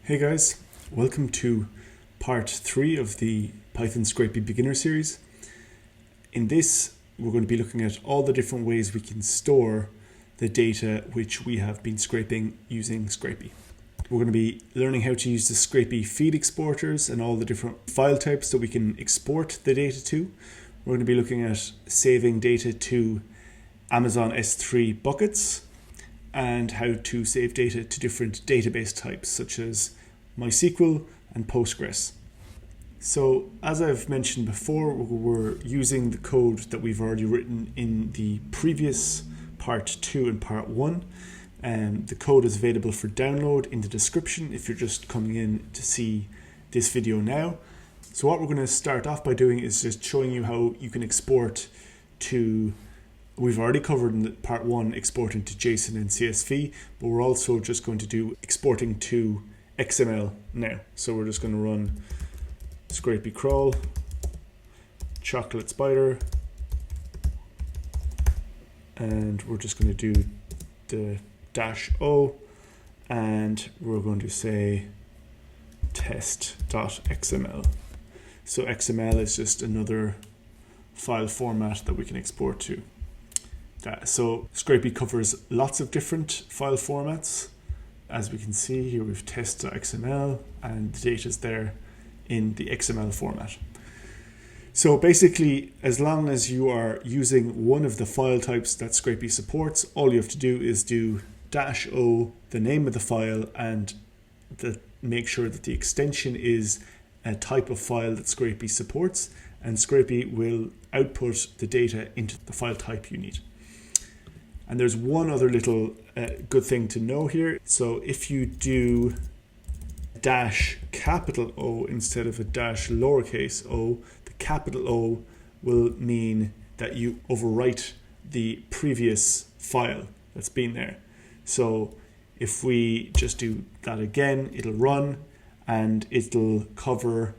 Hey guys, welcome to part 3 of the Python Scrapy Beginners Series. In this, we're going to be looking at all the different ways we can store the data which we have been scraping using Scrapy. We're going to be learning how to use the Scrapy feed exporters and all the different file types that we can export the data to. We're going to be looking at saving data to Amazon S3 buckets and how to save data to different database types such as MySQL and Postgres. So as I've mentioned before, we're using the code that we've already written in the previous part 2 and part 1. The code is available for download in the description if you're just coming in to see this video now. So what we're going to start off by doing is just showing you how you can export to, we've already covered in part 1 exporting to JSON and CSV, but we're also just going to do exporting to XML now. So we're just going to run scrapy crawl, chocolate spider, and we're just going to do the -o, and we're going to say test.xml. So XML is just another file format that we can export to. So Scrapy covers lots of different file formats. As we can see here, we've test.xml and the data is there in the XML format. So basically, as long as you are using one of the file types that Scrapy supports, all you have to do is do -o, the name of the file, and make sure that the extension is a type of file that Scrapy supports, and Scrapy will output the data into the file type you need. And there's one other little good thing to know here. So if you do -O instead of a -lowercase o, the capital O will mean that you overwrite the previous file that's been there. So if we just do that again, it'll run and it'll cover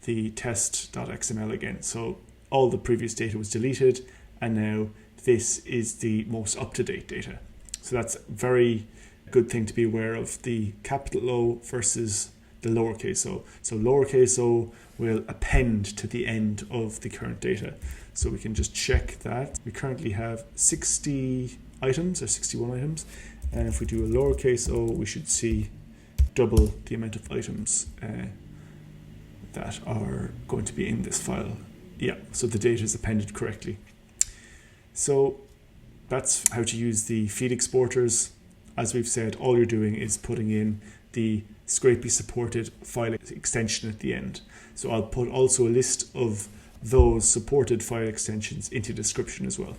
the test.xml again. So all the previous data was deleted, and now this is the most up-to-date data. So that's a very good thing to be aware of, the capital O versus the lowercase o. So lowercase o will append to the end of the current data. So we can just check that. We currently have 60 items or 61 items. And if we do a lowercase o, we should see double the amount of items that are going to be in this file. Yeah, so the data is appended correctly. So that's how to use the feed exporters. As we've said, all you're doing is putting in the Scrapy supported file extension at the end. So I'll put also a list of those supported file extensions into the description as well.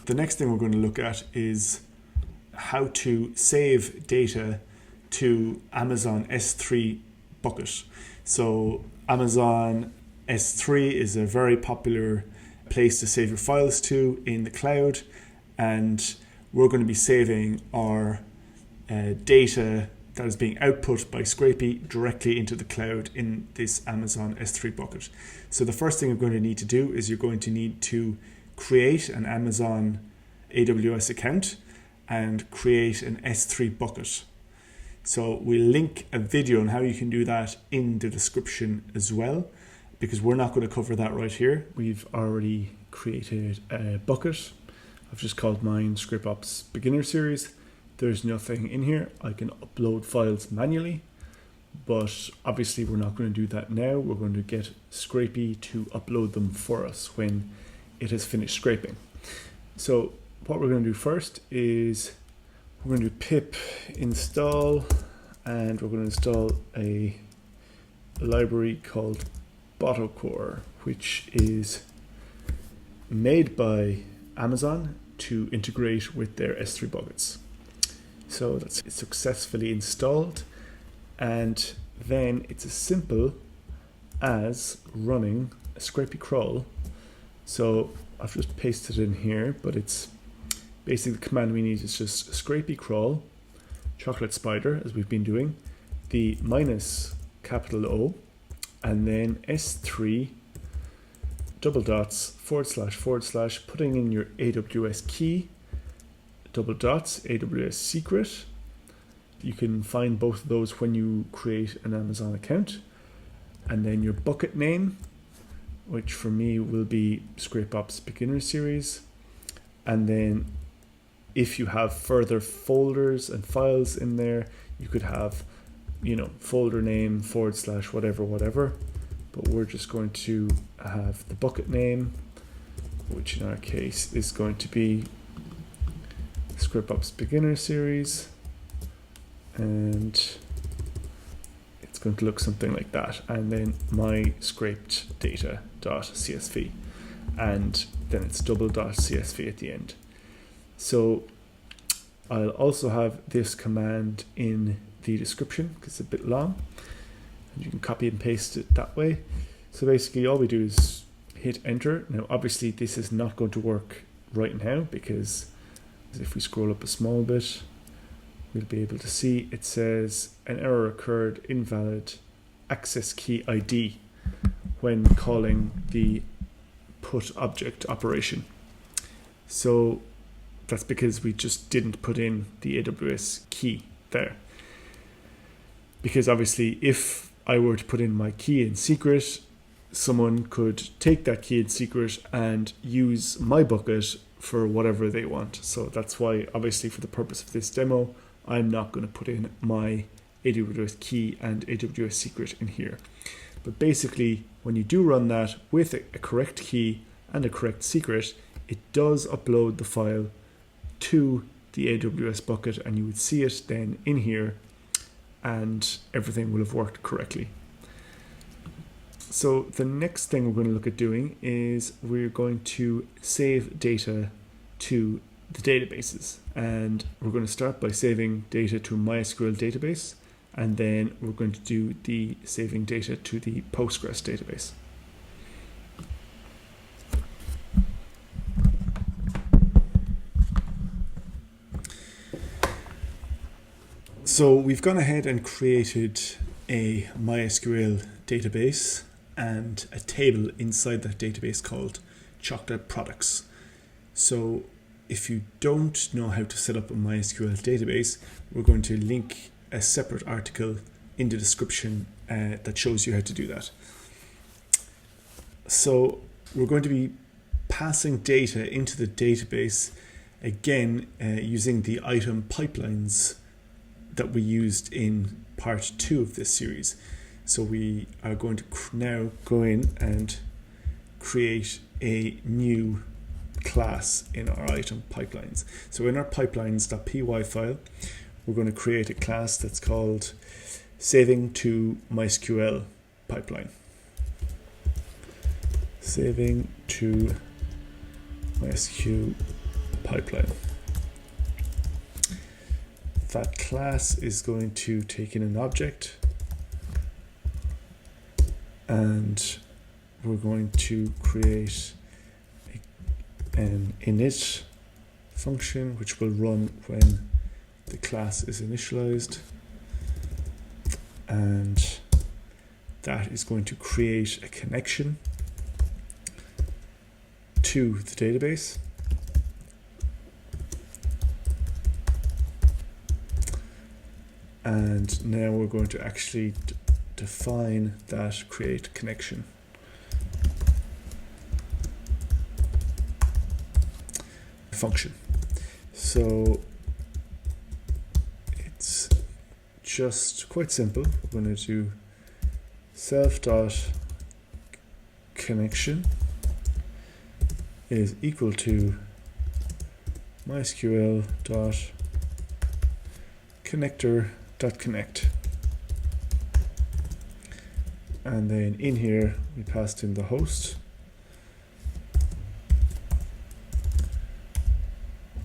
The next thing we're going to look at is how to save data to Amazon S3 bucket. So Amazon S3 is a very popular place to save your files to in the cloud, and we're going to be saving our data that is being output by Scrapy directly into the cloud in this Amazon S3 bucket. So the first thing you're going to need to do is you're going to need to create an Amazon AWS account and create an S3 bucket. So we'll link a video on how you can do that in the description as well, because we're not going to cover that right here. We've already created a bucket. I've just called mine ScrapOps Beginner Series. There's nothing in here. I can upload files manually, but obviously we're not going to do that now. We're going to get Scrapy to upload them for us when it has finished scraping. So what we're going to do first is we're going to do pip install, and we're going to install a library called Bottocore, which is made by Amazon to integrate with their S3 buckets. So that's successfully installed, and then it's as simple as running a Scrapy crawl. So I've just pasted it in here, but it's basically the command we need is just Scrapy crawl, chocolate spider, as we've been doing, the -O, and then S3 // putting in your AWS key, /, AWS secret, You can find both of those when you create an Amazon account. And then your bucket name, which for me will be Scrapy Beginners Series. And then if you have further folders and files in there, you could have, folder name / whatever. But we're just going to have the bucket name, which in our case is going to be Scrapy Beginners Series. And it's going to look something like that. And then my scraped data.csv. And then it's double.csv at the end. So I'll also have this command in the description because it's a bit long. And you can copy and paste it that way. So basically all we do is hit enter. Now obviously this is not going to work right now because if we scroll up a small bit, we'll be able to see it says an error occurred, invalid access key ID when calling the put object operation. So that's because we just didn't put in the AWS key there. Because obviously if I were to put in my key in secret, someone could take that key in secret and use my bucket for whatever they want. So that's why obviously for the purpose of this demo, I'm not going to put in my AWS key and AWS secret in here. But basically, when you do run that with a correct key and a correct secret, it does upload the file to the AWS bucket and you would see it then in here and everything will have worked correctly. So the next thing we're going to look at doing is we're going to save data to the databases, and we're going to start by saving data to MySQL Database, and then we're going to do the saving data to the Postgres Database. So we've gone ahead and created a MySQL database and a table inside that database called chocolate products. So if you don't know how to set up a MySQL database, we're going to link a separate article in the description that shows you how to do that. So we're going to be passing data into the database again using the item pipelines that we used in part 2 of this series. So we are going to now go in and create a new class in our item pipelines. So in our pipelines.py file, we're going to create a class that's called saving to MySQL pipeline. Saving to MySQL pipeline. That class is going to take in an object and we're going to create an init function which will run when the class is initialized, and that is going to create a connection to the database. And now we're going to actually define that create connection. Function. So it's just quite simple. We're going to do self.connection is equal to MySQL.connector.connect. And then in here we passed in the host.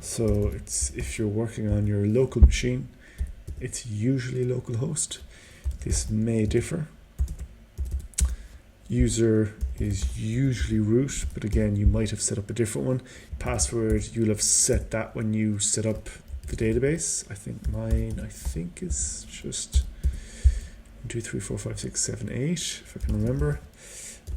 So it's, if you're working on your local machine, it's usually localhost. This may differ. User is usually root, but again, you might have set up a different one. Password, you'll have set that when you set up the database. I think mine, is just 1, 2, 3, 4, 5, 6, 7, 8, if I can remember.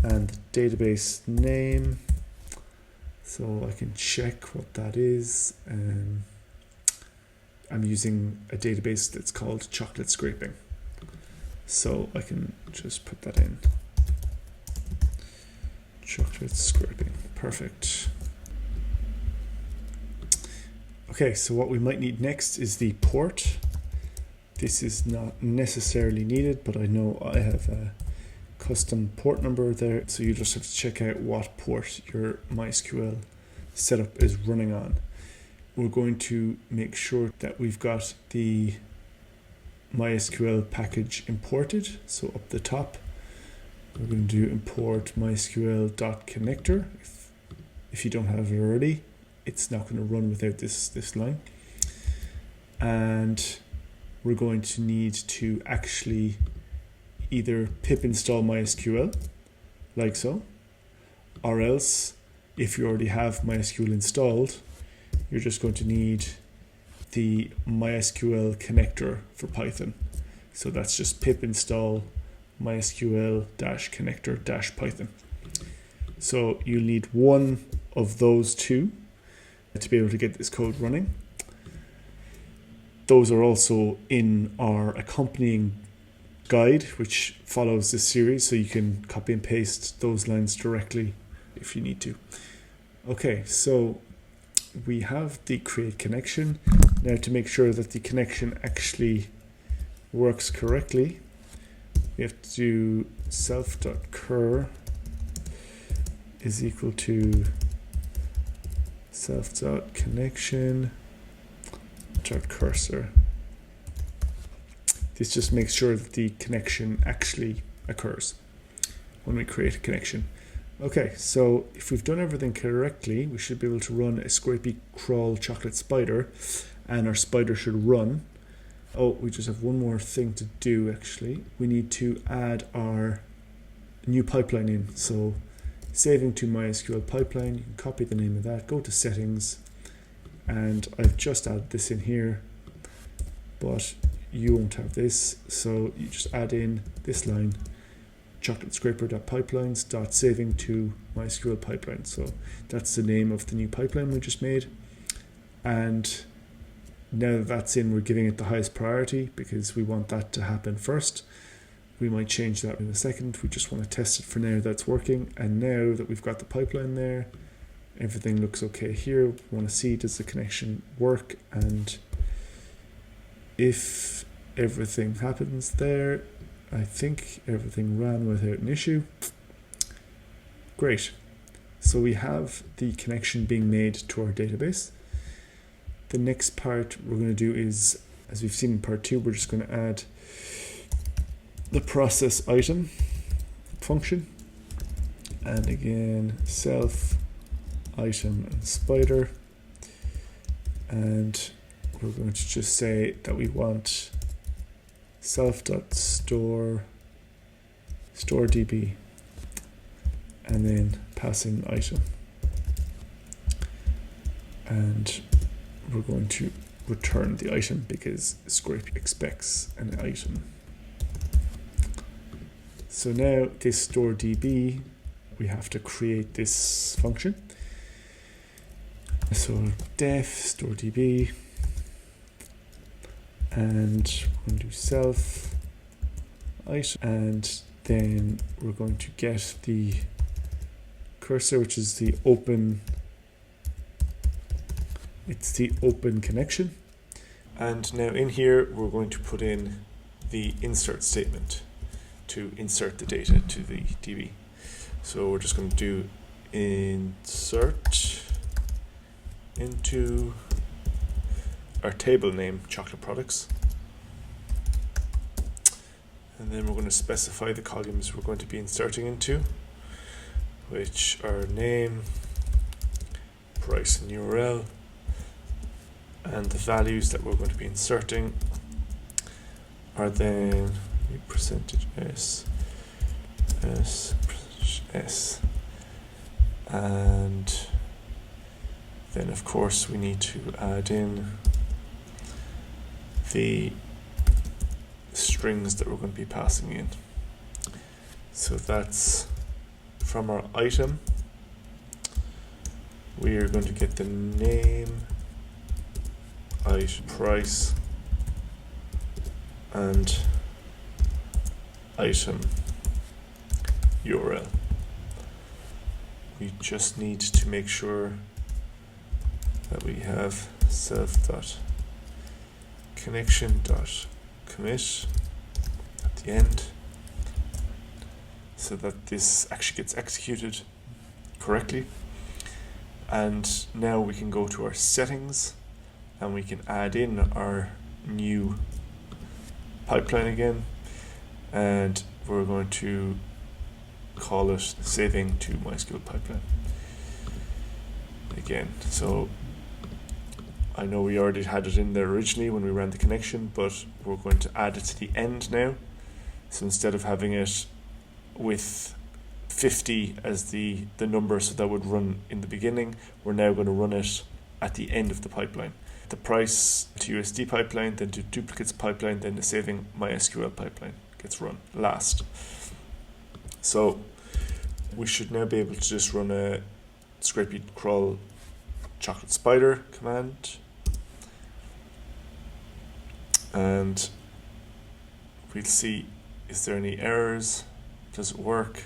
And the database name. So I can check what that is. I'm using a database that's called Chocolate Scraping. So I can just put that in. Chocolate Scraping, perfect. Okay, so what we might need next is the port. This is not necessarily needed, but I know I have a custom port number there, so you just have to check out what port your MySQL setup is running on. We're going to make sure that we've got the MySQL package imported. So up the top, we're going to do import MySQL.connector. If you don't have it already, it's not going to run without this line. And we're going to need to actually either pip install MySQL, like so, or else if you already have MySQL installed, you're just going to need the MySQL connector for Python. So that's just pip install MySQL-connector-Python. So you'll need one of those two to be able to get this code running. Those are also in our accompanying guide, which follows this series, so you can copy and paste those lines directly if you need to. Okay, so we have the create connection. Now to make sure that the connection actually works correctly, we have to do self.cur is equal to self.connection.cursor. This just makes sure that the connection actually occurs when we create a connection. Okay, so if we've done everything correctly, we should be able to run a Scrapy crawl chocolate spider, and our spider should run. Oh, we just have one more thing to do actually. We need to add our new pipeline in. So saving to MySQL pipeline, you can copy the name of that, go to settings, and I've just added this in here, but you won't have this. So you just add in this line, chocolatescraper.pipelines.saving to MySQL pipeline. So that's the name of the new pipeline we just made. And now that that's in, we're giving it the highest priority because we want that to happen first. We might change that in a second. We just want to test it for now that's working. And now that we've got the pipeline there, everything looks okay here. We want to see, does the connection work? And if everything happens there, I think everything ran without an issue. Great. So we have the connection being made to our database. The next part we're going to do is, as we've seen in part 2, we're just going to add the process item function. And again, self, item, and spider. And we're going to just say that we want self.store db, and then passing item, and we're going to return the item because Scrapy expects an item. So now this store db, we have to create this function. So def store db, and we're going to do self item, and then we're going to get the cursor, which is the open, it's the open connection. And now in here we're going to put in the insert statement to insert the data to the DB. So we're just going to do insert into our table name, chocolate products, and then we're going to specify the columns we're going to be inserting into, which are name, price, and URL, and the values that we're going to be inserting are then percentage %s, percentage %s, and then of course we need to add in the strings that we're going to be passing in. So that's from our item, we are going to get the name price and item URL. We just need to make sure that we have self.connection.commit at the end, so that this actually gets executed correctly. And now we can go to our settings and we can add in our new pipeline again, and we're going to call it saving to MySQL pipeline again. So I know we already had it in there originally when we ran the connection, but we're going to add it to the end now. So instead of having it with 50 as the number, so that would run in the beginning, we're now going to run it at the end of the pipeline. The price to USD pipeline, then to duplicates pipeline, then the saving MySQL pipeline gets run last. So we should now be able to just run a scrapy crawl chocolate spider command, and we'll see, is there any errors? Does it work?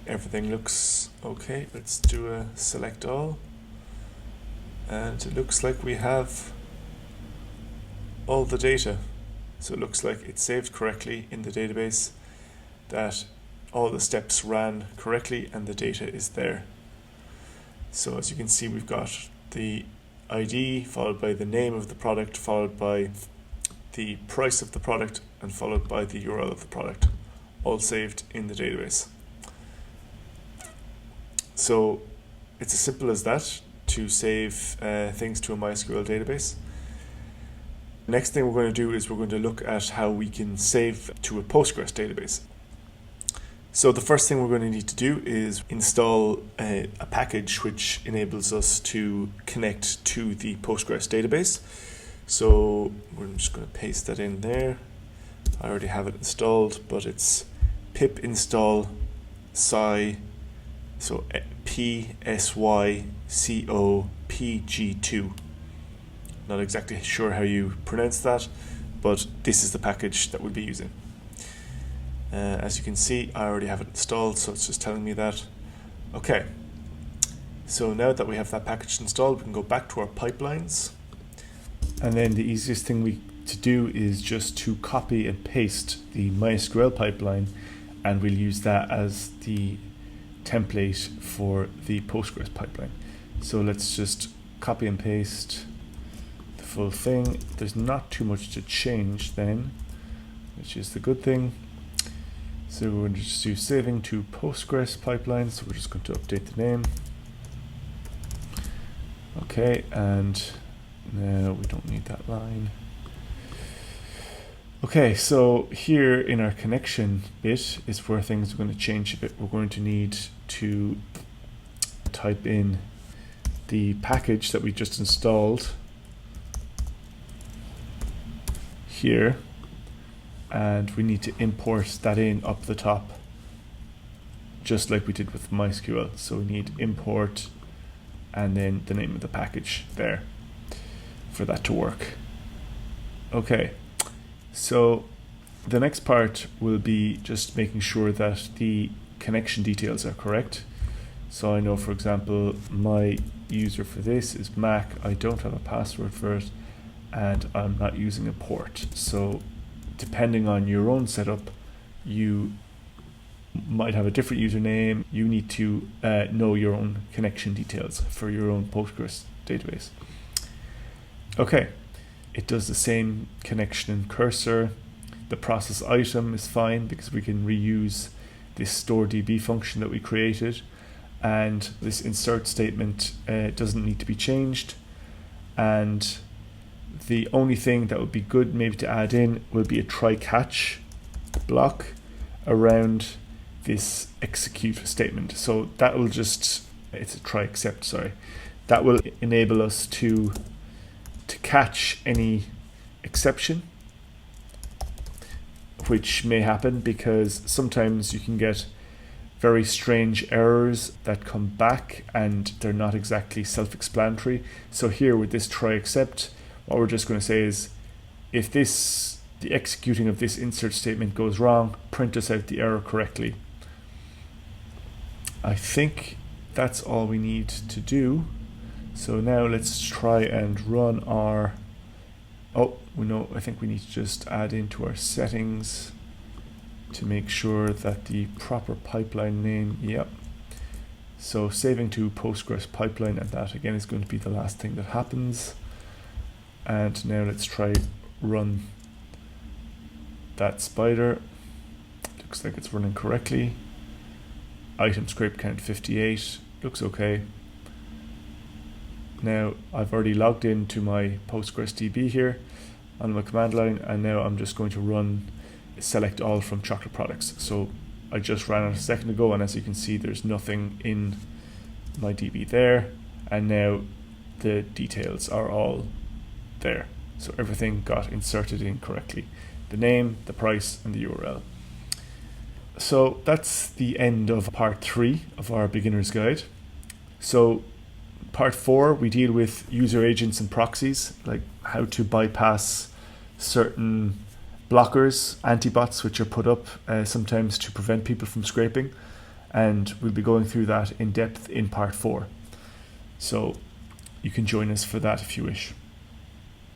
Everything looks okay. Let's do a select all, and it looks like we have all the data. So it looks like it's saved correctly in the database, that all the steps ran correctly and the data is there. So as you can see, we've got the ID followed by the name of the product, followed by the price of the product, and followed by the URL of the product, all saved in the database. So it's as simple as that to save things to a MySQL database. Next thing we're going to do is we're going to look at how we can save to a Postgres database. So the first thing we're going to need to do is install a package which enables us to connect to the Postgres database. So we're just going to paste that in there. I already have it installed, but it's pip install psy, so PSYCOPG2. Not exactly sure how you pronounce that, but this is the package that we'll be using. As you can see, I already have it installed, so it's just telling me that. Okay, so now that we have that package installed, we can go back to our pipelines. And then the easiest thing to do is just to copy and paste the MySQL pipeline, and we'll use that as the template for the Postgres pipeline. So let's just copy and paste the full thing. There's not too much to change then, which is the good thing. So we're going to just do saving to Postgres pipeline. So we're just going to update the name. Okay, and now we don't need that line. Okay, so here in our connection bit is where things are going to change a bit. We're going to need to type in the package that we just installed here, and we need to import that in up the top, just like we did with MySQL. So we need import and then the name of the package there for that to work. Okay. So the next part will be just making sure that the connection details are correct. So I know, for example, my user for this is Mac. I don't have a password for it, and I'm not using a port. So depending on your own setup, you might have a different username. You need to know your own connection details for your own Postgres database. Okay. It does the same connection and cursor. The process item is fine because we can reuse this store DB function that we created, and this insert statement doesn't need to be changed. And the only thing that would be good maybe to add in will be a try catch block around this execute statement. So that will just, it's a try except, sorry. That will enable us to catch any exception which may happen, because sometimes you can get very strange errors that come back and they're not exactly self-explanatory. So here with this try except, what we're just going to say is if the executing of this insert statement goes wrong, print us out the error correctly. I think that's all we need to do. So now let's try and run our, I think we need to just add into our settings to make sure that the proper pipeline name, yep. So saving to Postgres pipeline, and that again is going to be the last thing that happens. And now let's try run that spider. Looks like it's running correctly. Item scrape count 58, looks okay. Now I've already logged into my Postgres DB here on my command line, and now I'm just going to run select all from chocolate products. So I just ran it a second ago, and as you can see there's nothing in my DB there, and now the details are all there. So everything got inserted in correctly. The name, the price, and the URL. So that's the end of part 3 of our beginner's guide. So part 4, we deal with user agents and proxies, like how to bypass certain blockers, anti-bots, which are put up sometimes to prevent people from scraping. And we'll be going through that in depth in part 4. So you can join us for that if you wish.